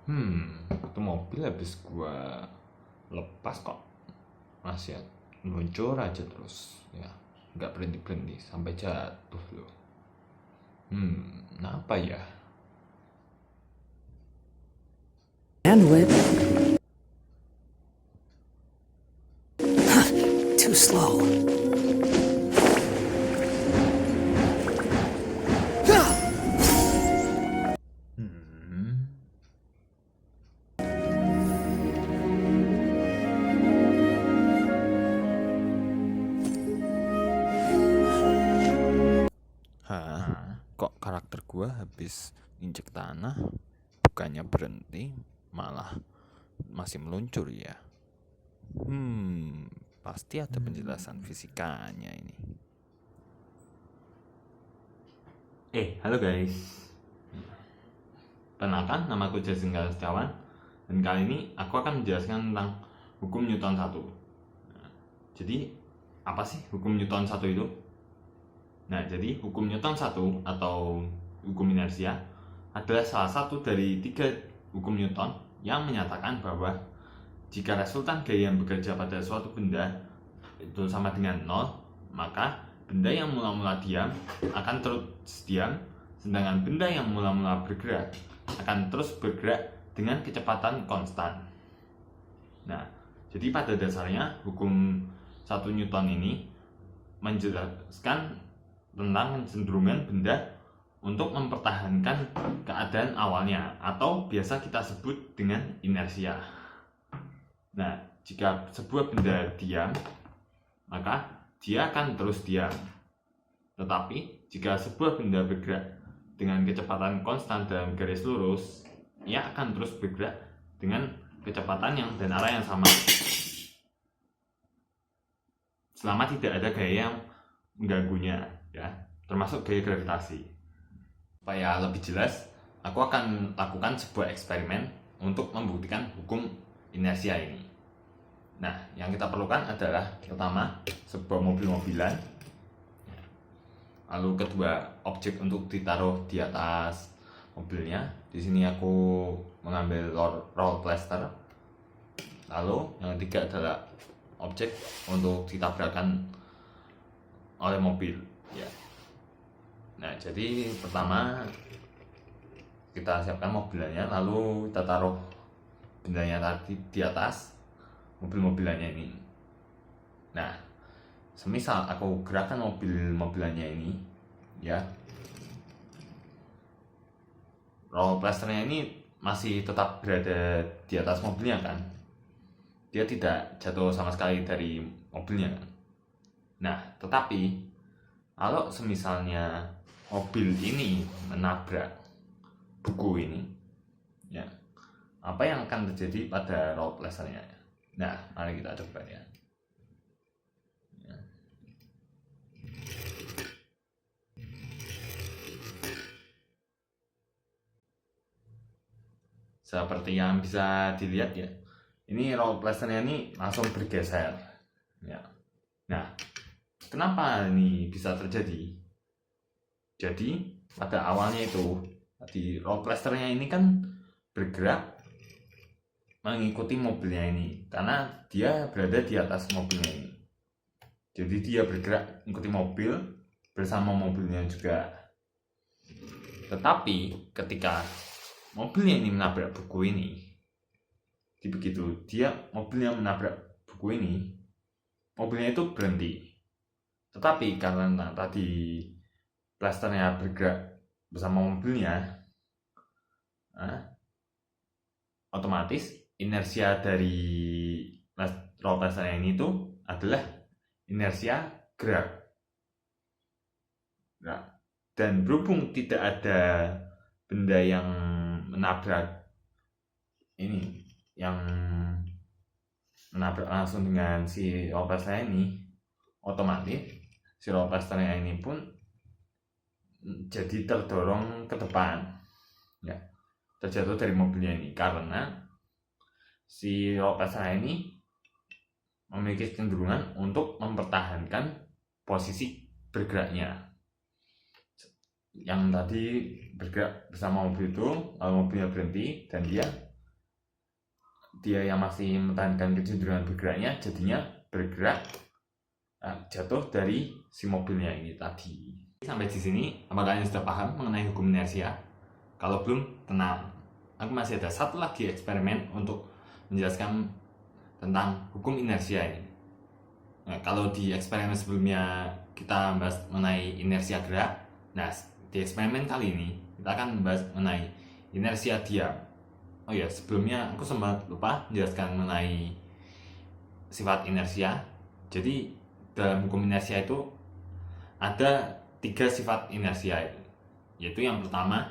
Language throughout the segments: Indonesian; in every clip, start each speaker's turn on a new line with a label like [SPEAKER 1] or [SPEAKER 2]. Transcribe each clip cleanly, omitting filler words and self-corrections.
[SPEAKER 1] Itu mobil habis gua lepas kok masih meluncur aja terus ya, nggak berhenti berhenti sampai jatuh loh. Kenapa ya?
[SPEAKER 2] And whip. Too slow.
[SPEAKER 1] Hmm. Kok karakter gua habis injek tanah bukannya berhenti malah masih meluncur ya? Pasti ada penjelasan fisikanya ini. Halo guys. Perkenalkan, nama aku Jason Setiawan. Dan kali ini aku akan menjelaskan tentang hukum Newton 1. Jadi, apa sih hukum Newton 1 itu? Nah, jadi hukum Newton 1 atau hukum inersia adalah salah satu dari 3 hukum Newton yang menyatakan bahwa jika resultan gaya yang bekerja pada suatu benda itu sama dengan 0, maka benda yang mula-mula diam akan terus diam, sedangkan benda yang mula-mula bergerak akan terus bergerak dengan kecepatan konstan. Nah, jadi pada dasarnya hukum 1 Newton ini menjelaskan tentang kecenderungan benda untuk mempertahankan keadaan awalnya atau biasa kita sebut dengan inersia. Nah, jika sebuah benda diam, maka dia akan terus diam. Tetapi jika sebuah benda bergerak dengan kecepatan konstan dalam garis lurus, ia akan terus bergerak dengan kecepatan dan arah yang sama, selama tidak ada gaya yang mengganggunya, ya, termasuk gaya gravitasi. Supaya lebih jelas, aku akan lakukan sebuah eksperimen untuk membuktikan hukum inersia ini. Nah, yang kita perlukan adalah pertama sebuah mobil-mobilan, lalu kedua objek untuk ditaruh di atas mobilnya. Di sini aku mengambil roll plaster. Lalu yang ketiga adalah objek untuk ditabrakkan oleh mobil, ya. Nah, jadi pertama kita siapkan mobilnya, lalu kita taruh bendanya tadi di atas mobil-mobilannya ini. Nah, semisal aku gerakan mobil-mobilannya ini, ya, roll plasternya ini masih tetap berada di atas mobilnya kan, dia tidak jatuh sama sekali dari mobilnya kan. Nah, tetapi kalau semisalnya mobil ini menabrak buku ini, ya, apa yang akan terjadi pada roll plasternya? Nah, mari kita coba ya. Seperti yang bisa dilihat ya, ini roll plasternya ini langsung bergeser, ya. Nah, kenapa ini bisa terjadi? Jadi pada awalnya itu di roll plasternya ini kan bergerak mengikuti mobilnya ini karena dia berada di atas mobilnya ini. Jadi dia bergerak mengikuti mobil bersama mobilnya juga. Tetapi ketika mobilnya ini menabrak buku ini, begitu dia mobilnya menabrak buku ini, mobilnya itu berhenti. Tetapi karena tadi plasternya bergerak bersama mobilnya, otomatis inersia dari roll plasternya ini itu adalah inersia gerak. Nah, dan berhubung tidak ada benda yang menabrak ini, yang menabrak langsung dengan si roll plasternya ini, otomatis si roll plasternya ini pun jadi terdorong ke depan, ya, terjatuh dari mobilnya ini karena si roll plasternya ini memiliki kecenderungan untuk mempertahankan posisi bergeraknya. Yang tadi bergerak bersama mobil itu, lalu mobilnya berhenti dan dia dia yang masih mempertahankan kecenderungan bergeraknya jadinya bergerak jatuh dari si mobilnya ini tadi. Sampai di sini apakah kalian sudah paham mengenai hukum inersia? Kalau belum, tenang, aku masih ada satu lagi eksperimen untuk menjelaskan tentang hukum inersia ini. Nah, kalau di eksperimen sebelumnya kita membahas mengenai inersia gerak, nah di eksperimen kali ini kita akan membahas mengenai inersia diam. Oh ya, sebelumnya aku sempat lupa menjelaskan mengenai sifat inersia. Jadi dalam hukum inersia itu ada 3 sifat inersia, yaitu yang pertama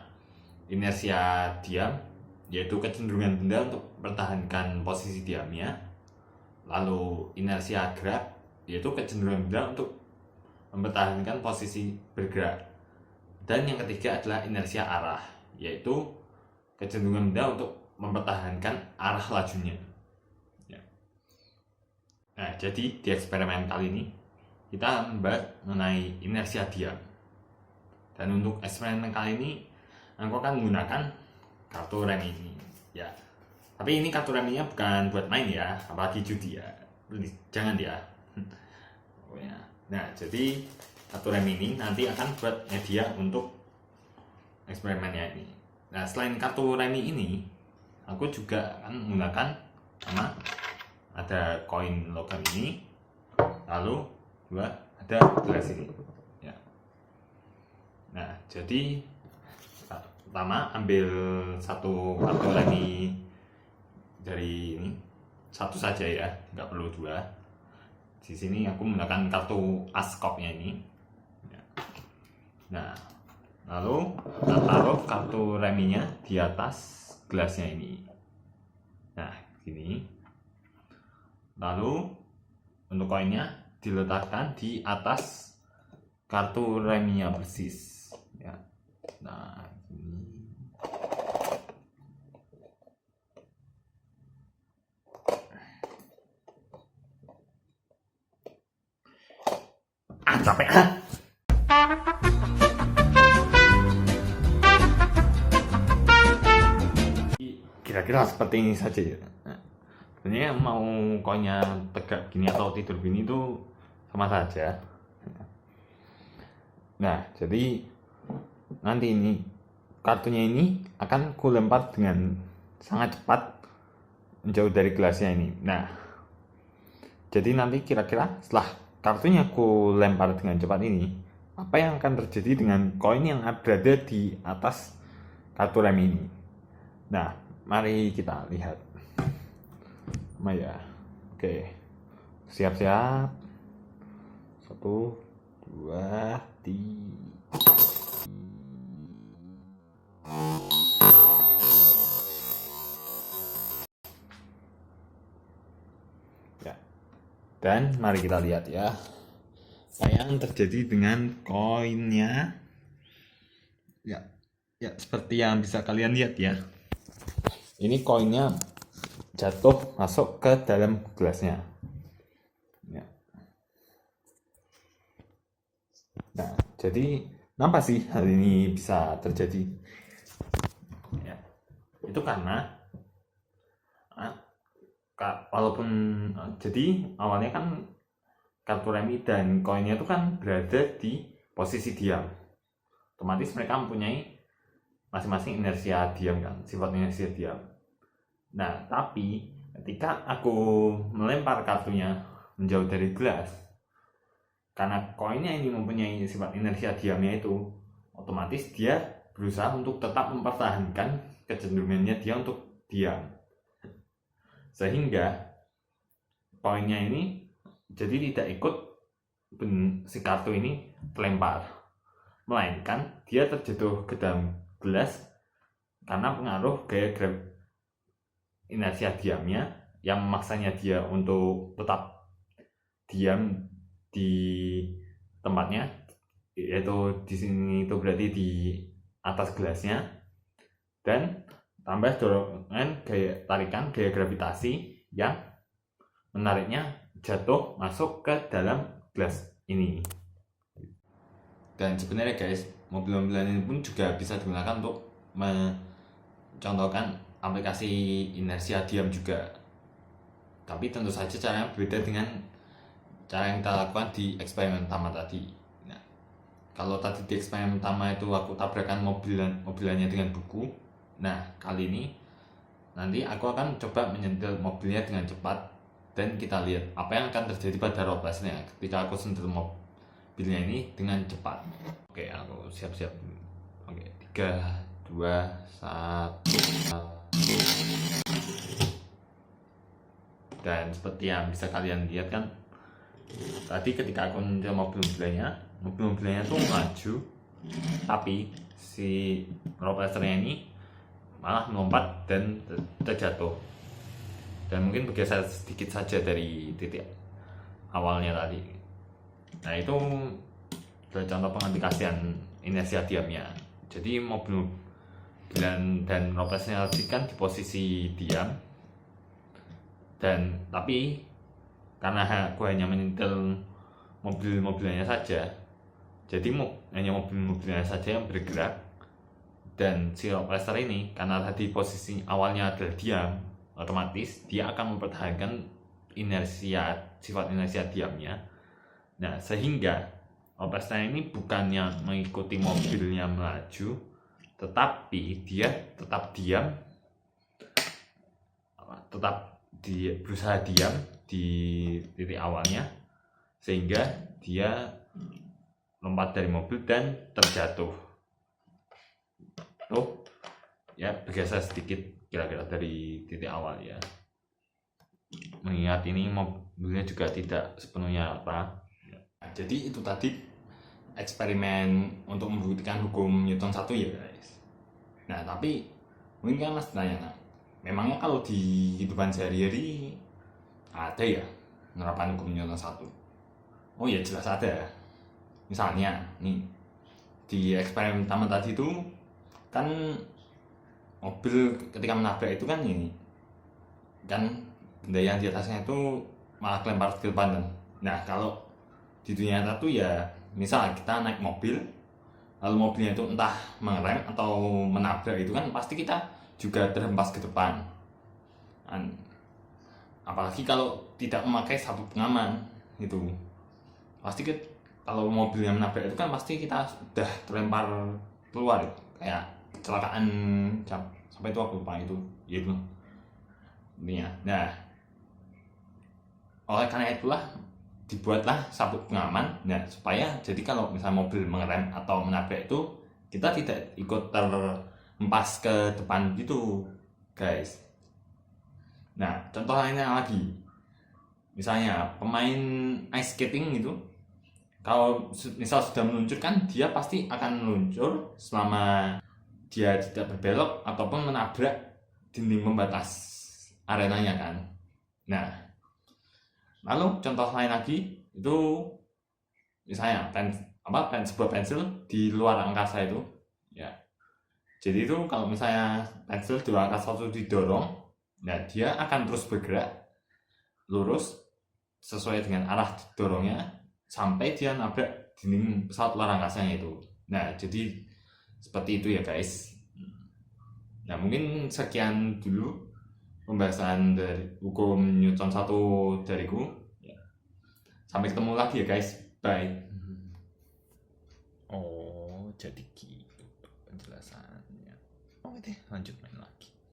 [SPEAKER 1] inersia diam, yaitu kecenderungan benda untuk mempertahankan posisi diamnya. Lalu inersia gerak, yaitu kecenderungan benda untuk mempertahankan posisi bergerak. Dan yang ketiga adalah inersia arah, yaitu kecenderungan benda untuk mempertahankan arah lajunya. Nah, jadi di eksperimen kali ini kita membahas mengenai inersia diam. Dan untuk eksperimen kali ini aku akan menggunakan kartu remi ini. Ya, tapi ini kartu reminya bukan buat main ya, apalagi judi ya. Jangan ya. Nah, jadi kartu remi ini nanti akan buat media untuk eksperimennya ini. Nah, selain kartu remi ini, aku juga akan menggunakan ada koin logam ini, lalu ada gelas ini. Ya. Nah, jadi pertama ambil satu kartu remi dari ini, satu saja ya, nggak perlu 2. Di sini aku menggunakan kartu askopnya ini. Ya. Nah, lalu kita taruh kartu reminya di atas gelasnya ini. Nah, gini. Lalu untuk koinnya diletakkan di atas kartu reminya persis. Ya. Nah, ini. Capek. Kira-kira seperti ini saja ya. Sebenarnya mau koinnya tegak gini atau tidur gini itu sama saja. Nah, jadi nanti ini kartunya ini akan kulempar dengan sangat cepat menjauh dari gelasnya ini. Nah, jadi nanti kira-kira setelah kartunya aku lempar dengan cepat ini, apa yang akan terjadi dengan koin yang berada di atas kartu rem ini? Nah, mari kita lihat. Ya, oke, siap-siap. 1, 2, 3. Ya, dan mari kita lihat ya, apa yang terjadi dengan koinnya. Ya, seperti yang bisa kalian lihat ya, ini koinnya jatuh masuk ke dalam gelasnya. Ya. Nah, jadi kenapa sih hal ini bisa terjadi? Ya, itu karena walaupun jadi awalnya kan kartu remi dan koinnya itu kan berada di posisi diam, otomatis mereka mempunyai masing-masing inersia diam kan, sifat inersia diam. Nah, tapi ketika aku melempar kartunya menjauh dari gelas, karena koinnya ini mempunyai sifat inersia diamnya itu, otomatis dia berusaha untuk tetap mempertahankan kecenderungannya dia untuk diam. Sehingga koinnya ini jadi tidak ikut si kartu ini terlempar, melainkan dia terjatuh ke dalam gelas karena pengaruh gaya inersia diamnya yang memaksanya dia untuk tetap diam di tempatnya, yaitu di sini itu berarti di atas gelasnya, dan tambah dorongan tarikan gaya gravitasi yang menariknya jatuh masuk ke dalam gelas ini. Dan sebenarnya guys, mobil-mobilan ini pun juga bisa digunakan untuk mencontohkan aplikasi inersia diam juga. Tapi tentu saja caranya berbeda dengan cara yang kita lakukan di eksperimen pertama tadi. Nah, kalau tadi di eksperimen pertama itu aku tabrakan mobilannya dengan buku. Nah, kali ini nanti aku akan coba menyentil mobilnya dengan cepat, dan kita lihat apa yang akan terjadi pada road race-nya ketika aku sentil mobilnya ini dengan cepat. Oke, aku siap-siap. Oke, 3, 2, 1. Dan seperti yang bisa kalian lihat kan, tadi ketika aku nyentil mobil-mobilnya tuh maju, tapi si road racer-nya ini malah melompat dan terjatuh, dan mungkin bergeser sedikit saja dari titik awalnya tadi. Nah, itu adalah contoh pengaplikasian inersia diamnya. Jadi mobil dan road racer-nya tadi kan di posisi diam, dan tapi karena aku hanya menyentil mobil-mobilnya saja, jadi hanya mobil-mobilnya saja yang bergerak, dan si road racer ini karena tadi posisi awalnya adalah diam, otomatis dia akan mempertahankan sifat inersia diamnya. Nah, sehingga road racer ini bukannya mengikuti mobilnya melaju, tetapi dia tetap diam, berusaha diam di titik awalnya, sehingga dia lompat dari mobil dan terjatuh. Ya, bergeser sedikit kira-kira dari titik awal ya. Mengingat ini mobilnya juga tidak sepenuhnya rata. Jadi itu tadi eksperimen untuk membuktikan hukum Newton 1 ya guys. Nah, tapi mungkin kan Mas tanya, memangnya kalau di kehidupan sehari-hari ada ya penerapan hukum Newton 1? Oh ya, jelas ada. Misalnya nih, di eksperimen pertama tadi itu kan mobil ketika menabrak itu kan ini kan benda yang di atasnya itu malah kelempar ke depan kan. Nah, kalau di dunia nyata tuh ya, misal kita naik mobil lalu mobilnya itu entah mengerem atau menabrak, itu kan pasti kita juga terhempas ke depan. Apalagi kalau tidak memakai sabuk pengaman, itu pasti kalau mobil yang menabrak itu kan pasti kita sudah terlempar keluar, kayak kecelakaan sampai itu aku lupa itu gitu intinya. Nah, oleh karena itulah dibuatlah sabuk pengaman. Nah, supaya jadi kalau misalnya mobil mengerem atau menabrak itu kita tidak ikut terhempas ke depan gitu guys. Nah, contoh lainnya lagi, misalnya pemain ice skating gitu, kalau misal sudah meluncur kan dia pasti akan meluncur selama dia tidak berbelok ataupun menabrak dinding pembatas arenanya kan. Nah, lalu contoh lain lagi itu misalnya sebuah pensil di luar angkasa itu ya. Jadi itu kalau misalnya pensil di luar angkasa itu didorong, nah dia akan terus bergerak lurus sesuai dengan arah dorongnya sampai dia nabrak dinding pesawat luar angkasanya itu. Nah, jadi seperti itu ya guys. Nah, mungkin sekian dulu pembahasan dari hukum Newton 1 dariku. Sampai ketemu lagi ya guys. Bye. Oh, jadi gitu penjelasannya. Oke deh, lanjut main lagi.